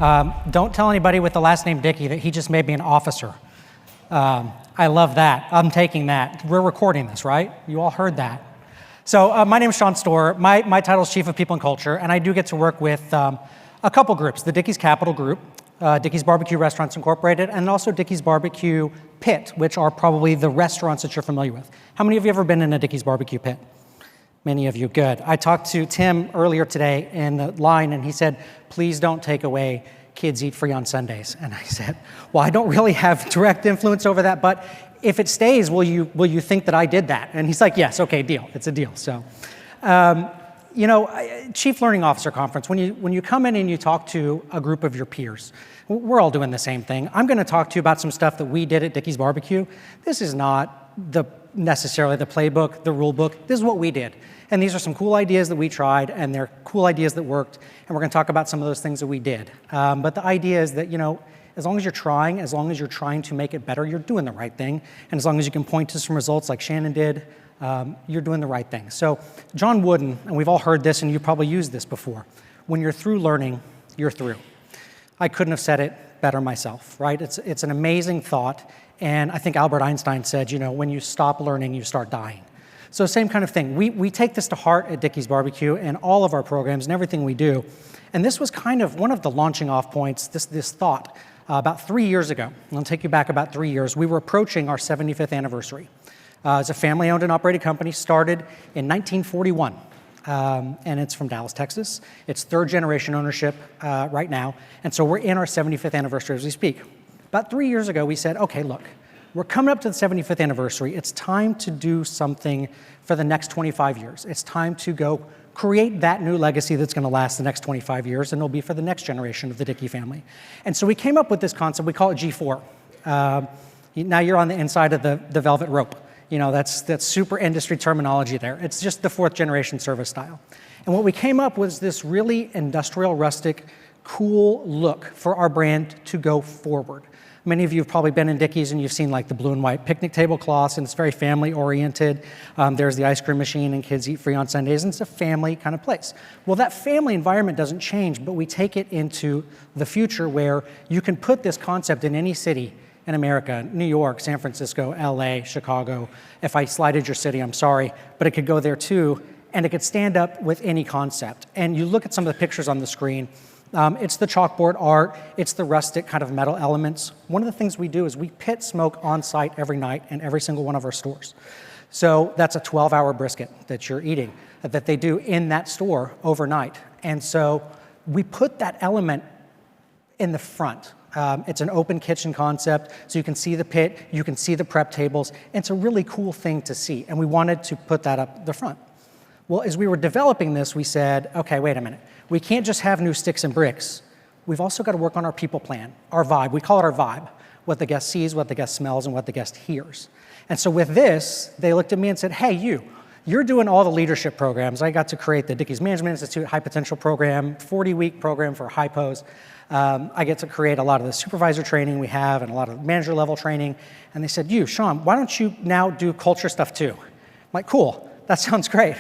Don't tell anybody with the last name Dickey that he just made me an officer. I love that. I'm taking that. We're recording this, right? You all heard that. So my name is Sean Storer. My title is Chief of People and Culture, and I do get to work with a couple groups, the Dickeys Capital Group, Dickeys Barbecue Restaurants Incorporated, and also Dickeys Barbecue Pit, which are probably the restaurants that you're familiar with. How many of you have ever been in a Dickeys Barbecue Pit? Many of you, good. I talked to Tim earlier today in the line, and he said, please don't take away kids eat free on Sundays. And I said, well, I don't really have direct influence over that, but if it stays, will you think that I did that? And he's like, yes, okay, deal. It's a deal. So, Chief Learning Officer Conference, when you come in and you talk to a group of your peers, we're all doing the same thing. I'm going to talk to you about some stuff that we did at Dickeys Barbecue. This is not necessarily the playbook, the rule book. This is what we did. And these are some cool ideas that we tried, and they're cool ideas that worked, and we're going to talk about some of those things that we did. But the idea is that, as long as you're trying to make it better, you're doing the right thing. And as long as you can point to some results like Shannon did, you're doing the right thing. So John Wooden, and we've all heard this, and you probably used this before, when you're through learning, you're through. I couldn't have said it better myself, right? It's an amazing thought, and I think Albert Einstein said, when you stop learning, you start dying. So same kind of thing. We take this to heart at Dickeys Barbecue and all of our programs and everything we do. And this was kind of one of the launching off points, this thought, about 3 years ago. I'll take you back about 3 years. We were approaching our 75th anniversary. It's a family-owned and operated company, started in 1941. And it's from Dallas, Texas. It's third-generation ownership right now. And so we're in our 75th anniversary as we speak. About 3 years ago, we said, okay, look, we're coming up to the 75th anniversary. It's time to do something for the next 25 years. It's time to go create that new legacy that's going to last the next 25 years, and it'll be for the next generation of the Dickey family. And so we came up with this concept. We call it G4. Now you're on the inside of the velvet rope. That's super industry terminology there. It's just the fourth generation service style. And what we came up was this really industrial, rustic, cool look for our brand to go forward. Many of you have probably been in Dickeys and you've seen like the blue and white picnic tablecloths, and it's very family oriented. There's the ice cream machine and kids eat free on Sundays, and it's a family kind of place. Well, that family environment doesn't change, but we take it into the future where you can put this concept in any city in America, New York, San Francisco, LA, Chicago. If I slighted your city, I'm sorry, but it could go there too, and it could stand up with any concept. And you look at some of the pictures on the screen, it's the chalkboard art, it's the rustic kind of metal elements. One of the things we do is we pit smoke on site every night in every single one of our stores. So that's a 12-hour brisket that you're eating, that they do in that store overnight. And so we put that element in the front. It's an open kitchen concept, so you can see the pit, you can see the prep tables. It's a really cool thing to see, and we wanted to put that up the front. Well, as we were developing this, we said, okay, wait a minute. We can't just have new sticks and bricks. We've also got to work on our people plan, our vibe. We call it our vibe, what the guest sees, what the guest smells, and what the guest hears. And so with this, they looked at me and said, hey, you're doing all the leadership programs. I got to create the Dickeys Management Institute High Potential Program, 40-week program for high pos. I get to create a lot of the supervisor training we have and a lot of manager level training. And they said, Sean, why don't you now do culture stuff too? I'm like, cool, that sounds great.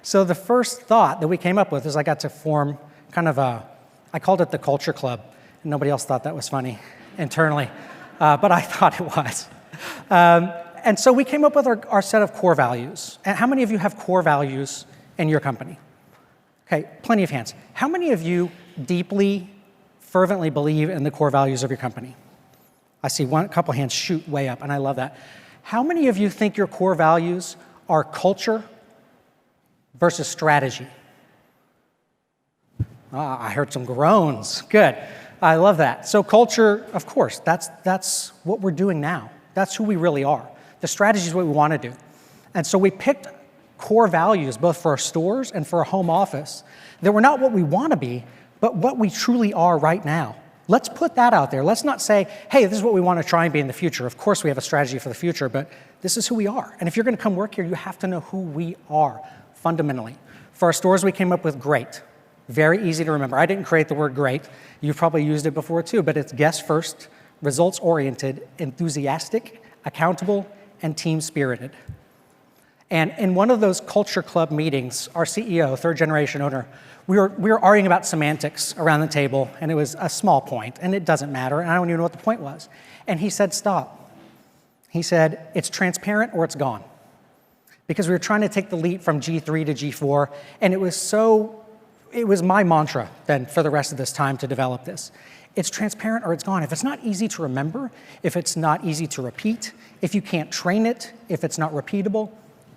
So the first thought that we came up with is I got to form kind of I called it the Culture Club. And nobody else thought that was funny internally, but I thought it was. And so we came up with our set of core values. And how many of you have core values in your company? Okay, plenty of hands. How many of you deeply, fervently believe in the core values of your company? I see a couple hands shoot way up, and I love that. How many of you think your core values are culture versus strategy? I heard some groans. Good. I love that. So culture, of course, that's what we're doing now. That's who we really are. The strategy is what we want to do. And so we picked core values, both for our stores and for our home office, that were not what we want to be, but what we truly are right now. Let's put that out there. Let's not say, hey, this is what we want to try and be in the future. Of course, we have a strategy for the future, but this is who we are. And if you're going to come work here, you have to know who we are fundamentally. For our stores, we came up with GREAT. Very easy to remember. I didn't create the word great. You've probably used it before too, but it's guest first, results oriented, enthusiastic, accountable, and team spirited. And in one of those culture club meetings, our CEO, third generation owner, we were arguing about semantics around the table, and it was a small point, and it doesn't matter, and I don't even know what the point was. And he said, stop. He said, it's transparent or it's gone. Because we were trying to take the leap from G3 to G4, and it was my mantra then for the rest of this time to develop this. It's transparent or it's gone. If it's not easy to remember, if it's not easy to repeat, if you can't train it, if it's not repeatable,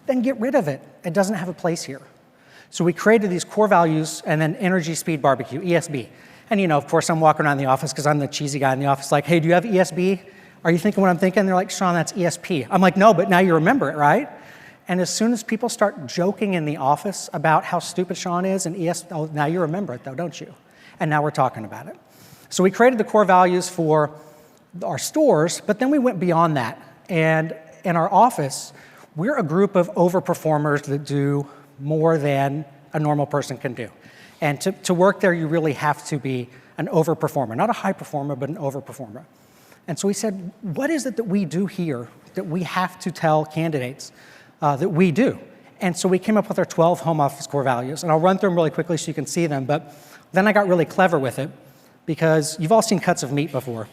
then get rid of it. It doesn't have a place here. So we created these core values and then energy, speed, barbecue, ESB. And of course, I'm walking around the office because I'm the cheesy guy in the office like, hey, do you have ESB? Are you thinking what I'm thinking? They're like, Sean, that's ESP. I'm like, no, but now you remember it, right? And as soon as people start joking in the office about how stupid Sean is and oh, now you remember it though, don't you? And now we're talking about it. So we created the core values for our stores, but then we went beyond that. And in our office, we're a group of overperformers that do more than a normal person can do. And to work there, you really have to be an overperformer, not a high performer, but an overperformer. And so we said, what is it that we do here that we have to tell candidates that we do? And so we came up with our 12 home office core values. And I'll run through them really quickly so you can see them. But then I got really clever with it because you've all seen cuts of meat before.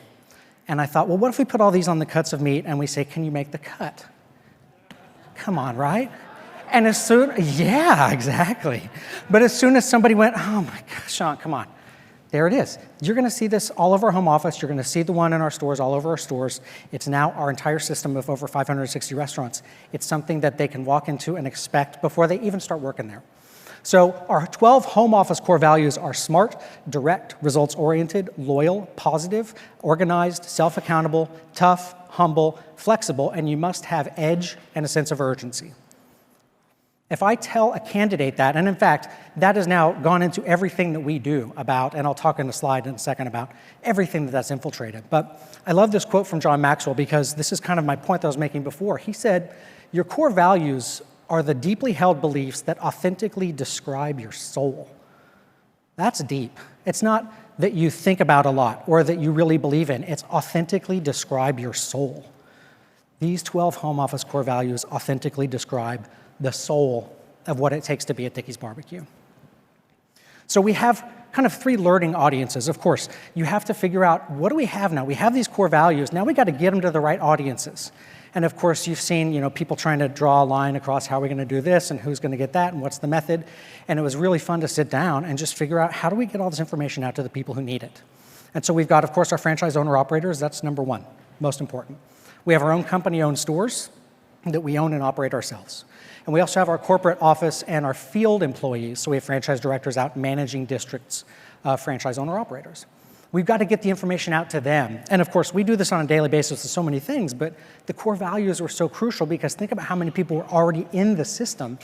And I thought, well, what if we put all these on the cuts of meat and we say, can you make the cut? Come on, right? And as soon, yeah, exactly. But as soon as somebody went, oh my gosh, Sean, come on. There it is. You're going to see this all over our home office. You're going to see the one in our stores, all over our stores. It's now our entire system of over 560 restaurants. It's something that they can walk into and expect before they even start working there. So our 12 home office core values are smart, direct, results-oriented, loyal, positive, organized, self-accountable, tough, humble, flexible, and you must have edge and a sense of urgency. If I tell a candidate that, and in fact, that has now gone into everything that we do about, and I'll talk in a slide in a second about everything that's infiltrated. But I love this quote from John Maxwell because this is kind of my point that I was making before. He said, your core values are the deeply held beliefs that authentically describe your soul. That's deep. It's not that you think about a lot or that you really believe in. It's authentically describe your soul. These 12 home office core values authentically describe the soul of what it takes to be at Dickey's Barbecue. So we have kind of 3 learning audiences. Of course, you have to figure out, what do we have now? We have these core values. Now we got to get them to the right audiences. And of course, you've seen people trying to draw a line across how we're going to do this and who's going to get that and what's the method. And it was really fun to sit down and just figure out, how do we get all this information out to the people who need it? And so we've got, of course, our franchise owner-operators. That's number 1, most important. We have our own company-owned stores that we own and operate ourselves. And we also have our corporate office and our field employees. So we have franchise directors out managing districts, franchise owner-operators. We've got to get the information out to them. And of course, we do this on a daily basis with so many things, but the core values were so crucial because think about how many people were already in the system,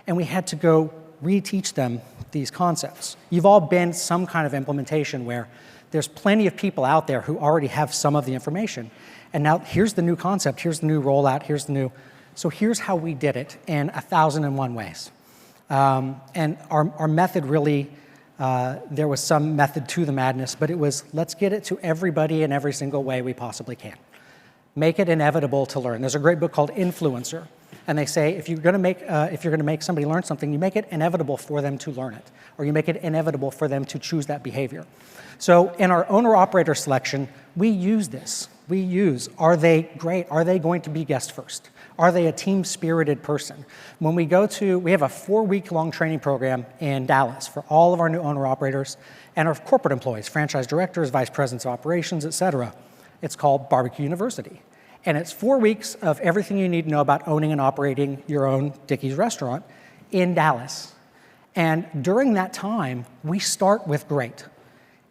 and we had to go reteach them these concepts. You've all been some kind of implementation where there's plenty of people out there who already have some of the information. And now here's the new concept, here's the new rollout, here's the new. So here's how we did it in 1,001 ways. And our method really, there was some method to the madness, but it was, let's get it to everybody in every single way we possibly can. Make it inevitable to learn. There's a great book called Influencer, and they say if you're going to make somebody learn something, you make it inevitable for them to learn it, or you make it inevitable for them to choose that behavior. So in our owner-operator selection, we use this. We use, are they great? Are they going to be guest first? Are they a team-spirited person? When we go to, we have a 4-week-long training program in Dallas for all of our new owner-operators and our corporate employees, franchise directors, vice presidents of operations, et cetera. It's called Barbecue University. And it's 4 weeks of everything you need to know about owning and operating your own Dickey's restaurant in Dallas. And during that time, we start with great.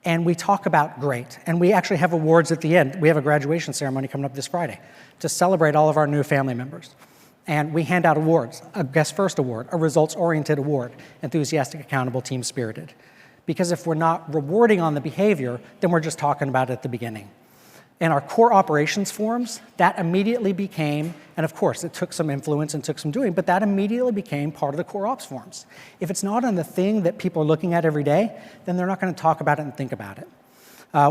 And we talk about great. And we actually have awards at the end. We have a graduation ceremony coming up this Friday to celebrate all of our new family members. And we hand out awards, a guest first award, a results-oriented award, enthusiastic, accountable, team-spirited. Because if we're not rewarding on the behavior, then we're just talking about it at the beginning. In our core operations forums, that immediately became, and of course it took some influence and took some doing, but that immediately became part of the core ops forums. If it's not on the thing that people are looking at every day, then they're not going to talk about it and think about it.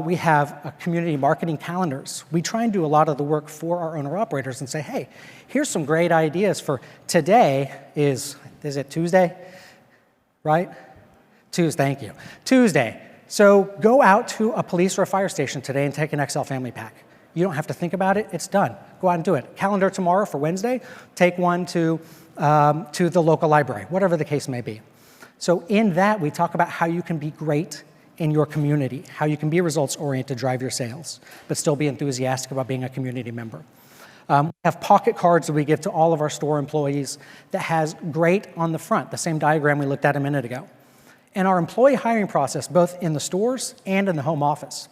We have community marketing calendars. We try and do a lot of the work for our owner-operators and say, hey, here's some great ideas for today is it Tuesday? Right? Tuesday, thank you. Tuesday. So go out to a police or a fire station today and take an XL family pack. You don't have to think about it, it's done. Go out and do it. Calendar tomorrow for Wednesday, take one to the local library, whatever the case may be. So in that, we talk about how you can be great in your community, how you can be results-oriented, drive your sales, but still be enthusiastic about being a community member. We have pocket cards that we give to all of our store employees that has great on the front, the same diagram we looked at a minute ago. And our employee hiring process, both in the stores and in the home office.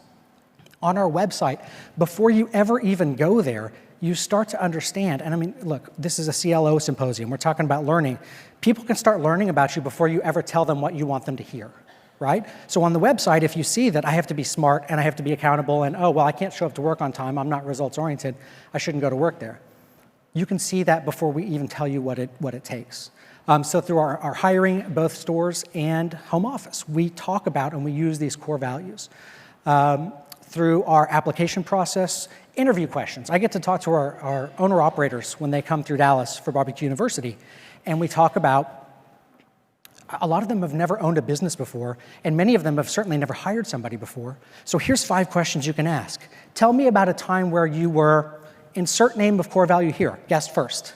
On our website, before you ever even go there, you start to understand, and I mean, look, this is a CLO symposium. We're talking about learning. People can start learning about you before you ever tell them what you want them to hear, right? So on the website, if you see that I have to be smart and I have to be accountable and, oh, well, I can't show up to work on time, I'm not results-oriented, I shouldn't go to work there. You can see that before we even tell you what it takes. So through our hiring, both stores and home office, we talk about and we use these core values. Through our application process, interview questions. I get to talk to our owner-operators when they come through Dallas for Barbecue University, and we talk about, a lot of them have never owned a business before, and many of them have certainly never hired somebody before. So here's 5 questions you can ask. Tell me about a time where you were, insert name of core value here, guest first.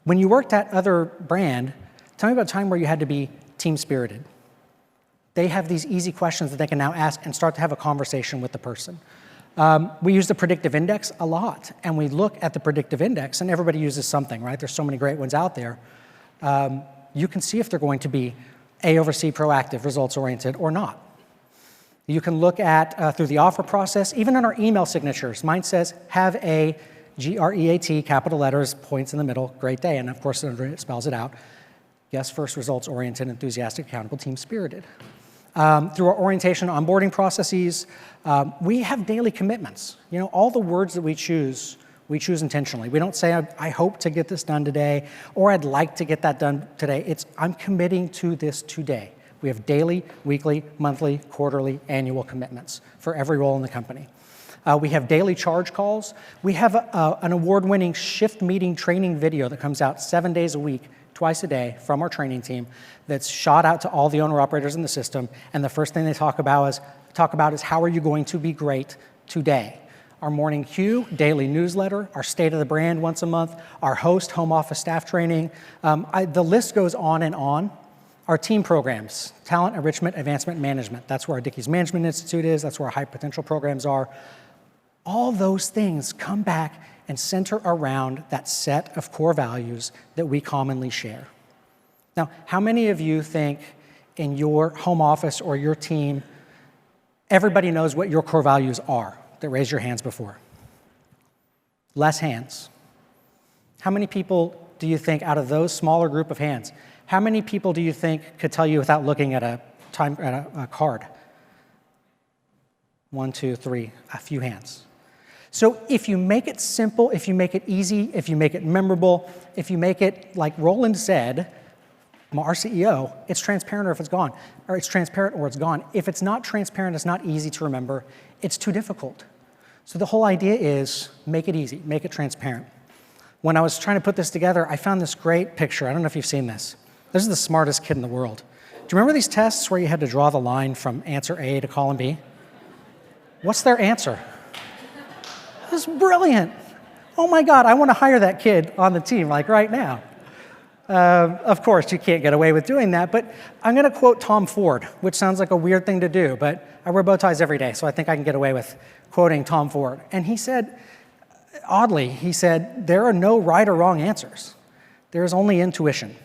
When you worked at other brand, tell me about a time where you had to be team-spirited. They have these easy questions that they can now ask and start to have a conversation with the person. We use the predictive index a lot, and we look at the predictive index, and everybody uses something, right? There's so many great ones out there. You can see if they're going to be A over C, proactive, results-oriented, or not. You can look at, through the offer process, even in our email signatures. Mine says, have a GREAT, capital letters, points in the middle, great day, and of course, under it spells it out. Guest first, results-oriented, enthusiastic, accountable, team-spirited. Through our orientation onboarding processes, we have daily commitments. You know, all the words that we choose intentionally. We don't say, I hope to get this done today, or I'd like to get that done today. It's, I'm committing to this today. We have daily, weekly, monthly, quarterly, annual commitments for every role in the company. We have daily charge calls. We have an award-winning shift meeting training video that comes out 7 days a week, twice a day from our training team that's shot out to all the owner-operators in the system, and the first thing they talk about is how are you going to be great today? Our morning cue, daily newsletter, our state of the brand once a month, our host home office staff training. The list goes on and on. Our team programs, talent enrichment, advancement, management. That's where our Dickeys Management Institute is. That's where our high potential programs are. All those things come back and center around that set of core values that we commonly share. Now, how many of you think in your home office or your team, everybody knows what your core values are? That raised your hands before. Less hands. How many people do you think out of those smaller group of hands, how many people do you think could tell you without looking at a card? 1, 2, 3, a few hands. So if you make it simple, if you make it easy, if you make it memorable, if you make it like Roland said, our CEO, it's transparent or if it's gone, or it's transparent or it's gone. If it's not transparent, it's not easy to remember, it's too difficult. So the whole idea is make it easy, make it transparent. When I was trying to put this together, I found this great picture. I don't know if you've seen this. This is the smartest kid in the world. Do you remember these tests where you had to draw the line from answer A to column B? What's their answer? This is brilliant. Oh my God, I want to hire that kid on the team like right now. Of course, you can't get away with doing that, but I'm going to quote Tom Ford, which sounds like a weird thing to do, but I wear bow ties every day, so I think I can get away with quoting Tom Ford. And he said, oddly, he said, there are no right or wrong answers. There is only intuition.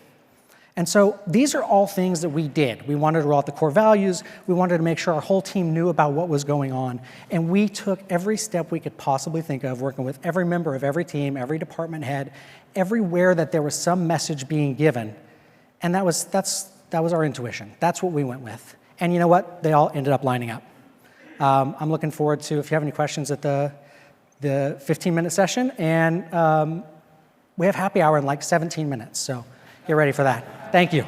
And so these are all things that we did. We wanted to roll out the core values. We wanted to make sure our whole team knew about what was going on. And we took every step we could possibly think of, working with every member of every team, every department head, everywhere that there was some message being given. And that was our intuition. That's what we went with. And you know what? They all ended up lining up. I'm looking forward to, if you have any questions at the 15-minute session. And we have happy hour in like 17 minutes. So get ready for that. Thank you.